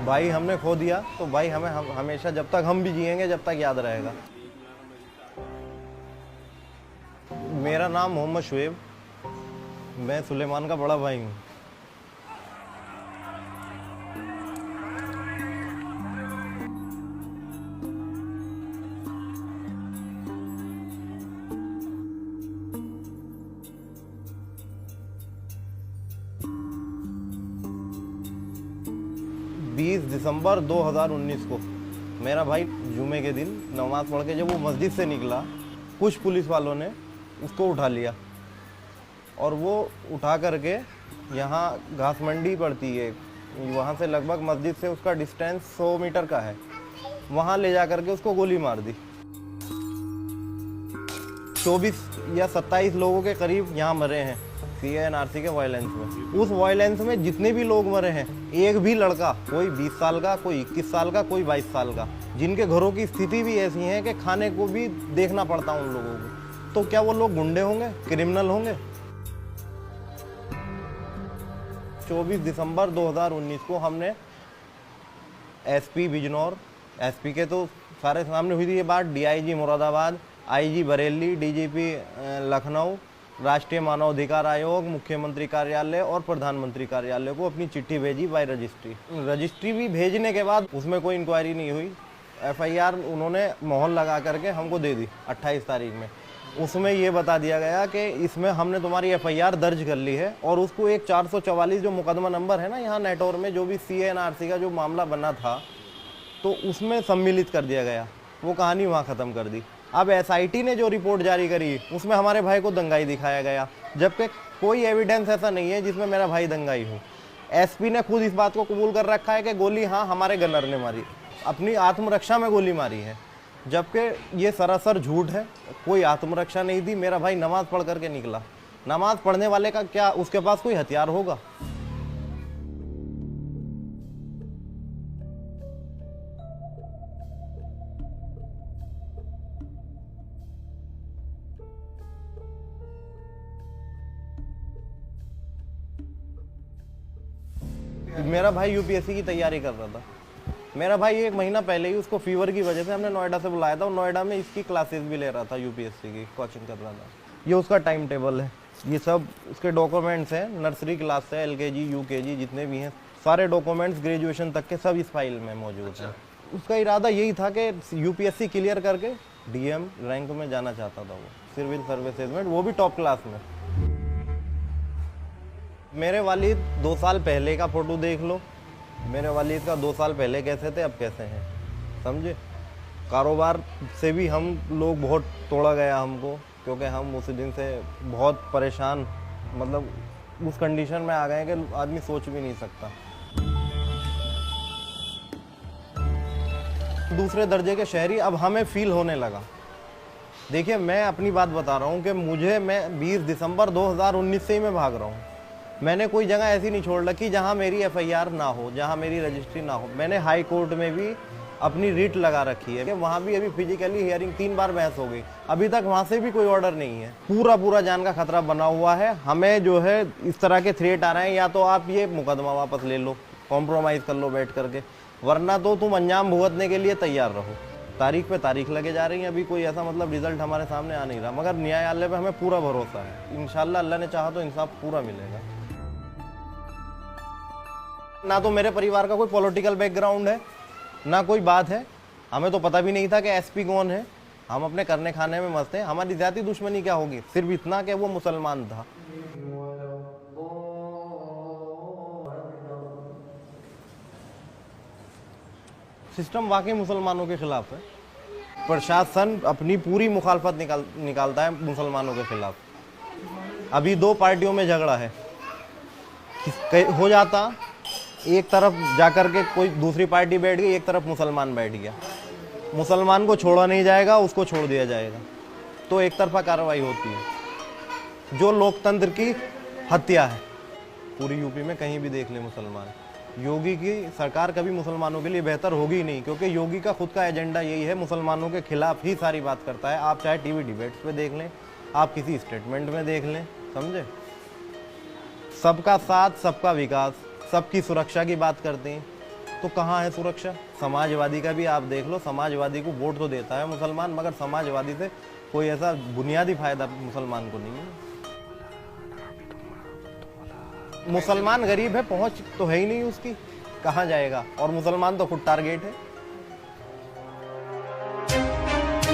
भाई हमने खो दिया तो भाई हमें हमेशा जब तक हम भी जिएंगे जब तक याद रहेगा। मेरा नाम मोहम्मद शुएब, मैं सुलेमान का बड़ा भाई हूँ। बीस दिसंबर 2019 को मेरा भाई जुमे के दिन नमाज पढ़ के जब वो मस्जिद से निकला, कुछ पुलिस वालों ने उसको उठा लिया और वो उठा करके यहाँ घास मंडी पड़ती है, वहाँ से लगभग मस्जिद से उसका डिस्टेंस 100 मीटर का है, वहाँ ले जा करके उसको गोली मार दी। 24 या 27 लोगों के करीब यहाँ मरे हैं CANRC के वायलेंस में। उस वायलेंस में जितने भी लोग मरे हैं, एक भी लड़का, कोई 20 साल का, कोई 21 साल का, कोई 22 साल का, जिनके घरों की स्थिति भी ऐसी है कि खाने को भी देखना पड़ता उन लोगों को, तो क्या वो लोग गुंडे होंगे, क्रिमिनल होंगे? 24 दिसंबर 2019 को हमने SP बिजनौर, SP के तो सारे सामने हुई थी ये बात, DIG Moradabad, IG Bareilly, DGP Lucknow, राष्ट्रीय मानव अधिकार आयोग, मुख्यमंत्री कार्यालय और प्रधानमंत्री कार्यालय को अपनी चिट्ठी भेजी बाय रजिस्ट्री भी भेजने के बाद उसमें कोई इंक्वायरी नहीं हुई। FIR उन्होंने मोहर लगा करके हमको दे दी 28 तारीख में। उसमें ये बता दिया गया कि इसमें हमने तुम्हारी FIR दर्ज कर ली है और उसको एक 444 जो मुकदमा नंबर है ना यहाँ नेटवर्क में, जो भी CANRC का जो मामला बना था, तो उसमें सम्मिलित कर दिया गया। वो कहानी वहाँ ख़त्म कर दी। अब SIT ने जो रिपोर्ट जारी करी उसमें हमारे भाई को दंगाई दिखाया गया, जबकि कोई एविडेंस ऐसा नहीं है जिसमें मेरा भाई दंगाई हो। SP ने खुद इस बात को कबूल कर रखा है कि गोली हाँ हमारे गनर ने मारी, अपनी आत्मरक्षा में गोली मारी है, जबकि ये सरासर झूठ है। कोई आत्मरक्षा नहीं थी, मेरा भाई नमाज पढ़ करके निकला। नमाज पढ़ने वाले का क्या उसके पास कोई हथियार होगा? मेरा भाई UPSC की तैयारी कर रहा था। मेरा भाई 1 महीना पहले ही उसको फीवर की वजह से हमने नोएडा से बुलाया था और नोएडा में इसकी क्लासेस भी ले रहा था, UPSC की कोचिंग कर रहा था। ये उसका टाइम टेबल है, ये सब उसके डॉक्यूमेंट्स हैं, नर्सरी क्लास से LKG UKG जितने भी हैं सारे डॉक्यूमेंट्स ग्रेजुएशन तक के सब इस फाइल में मौजूद हैं। उसका इरादा यही था कि UPSC क्लियर करके DM रैंक में जाना चाहता था वो, सिविल सर्विसेज में, वो भी टॉप क्लास में। मेरे वालिद 2 साल पहले का फोटो देख लो, मेरे वालिद का 2 साल पहले कैसे थे अब कैसे हैं, समझे? कारोबार से भी हम लोग बहुत तोड़ा गया हमको, क्योंकि हम उस दिन से बहुत परेशान, मतलब उस कंडीशन में आ गए कि आदमी सोच भी नहीं सकता। दूसरे दर्जे के शहरी अब हमें फील होने लगा। देखिए मैं अपनी बात बता रहा हूँ कि मैं 20 दिसंबर 2019 से ही मैं भाग रहा हूँ। मैंने कोई जगह ऐसी नहीं छोड़ रखी जहाँ मेरी FIR ना हो, जहाँ मेरी रजिस्ट्री ना हो। मैंने हाई कोर्ट में भी अपनी रिट लगा रखी है कि वहाँ भी अभी फिजिकली हियरिंग 3 बार बहस हो गई, अभी तक वहाँ से भी कोई ऑर्डर नहीं है। पूरा जान का खतरा बना हुआ है। हमें जो है इस तरह के थ्रेट आ रहे हैं, या तो आप ये मुकदमा वापस ले लो, कॉम्प्रोमाइज़ कर लो बैठ करके, वरना तो तुम अंजाम भुगतने के लिए तैयार रहो। तारीख पे तारीख लगे जा रही है, अभी कोई ऐसा मतलब रिजल्ट हमारे सामने आ नहीं रहा, मगर न्यायालय पे हमें पूरा भरोसा है। इंशाल्लाह अल्लाह ने चाहा तो इंसाफ पूरा मिलेगा। ना तो मेरे परिवार का कोई पॉलिटिकल बैकग्राउंड है, ना कोई बात है, हमें तो पता भी नहीं था कि SP कौन है। हम अपने करने खाने में मस्त हैं। हमारी ज़्यादा दुश्मनी क्या होगी, सिर्फ इतना कि वो मुसलमान था। सिस्टम वाकई मुसलमानों के खिलाफ है। प्रशासन अपनी पूरी मुखालफत निकालता है मुसलमानों के खिलाफ। अभी 2 पार्टियों में झगड़ा है, हो जाता एक तरफ जाकर के कोई दूसरी पार्टी बैठ गई, एक तरफ मुसलमान बैठ गया, मुसलमान को छोड़ा नहीं जाएगा, उसको छोड़ दिया जाएगा, तो एक तरफा कार्रवाई होती है, जो लोकतंत्र की हत्या है। पूरी यूपी में कहीं भी देख ले मुसलमान। योगी की सरकार कभी मुसलमानों के लिए बेहतर होगी ही नहीं, क्योंकि योगी का खुद का एजेंडा यही है, मुसलमानों के खिलाफ ही सारी बात करता है। आप चाहे TV डिबेट्स पे देख लें, आप किसी स्टेटमेंट में देख लें, समझे? सबका साथ, सबका विकास, सबकी सुरक्षा की बात करते हैं। तो कहाँ है सुरक्षा? समाजवादी का भी आप देख लो, समाजवादी को वोट तो देता है मुसलमान, मगर समाजवादी से कोई ऐसा बुनियादी फायदा मुसलमान को नहीं है। मुसलमान गरीब है, पहुंच तो है ही नहीं उसकी, कहाँ जाएगा? और मुसलमान तो खुद टारगेट है।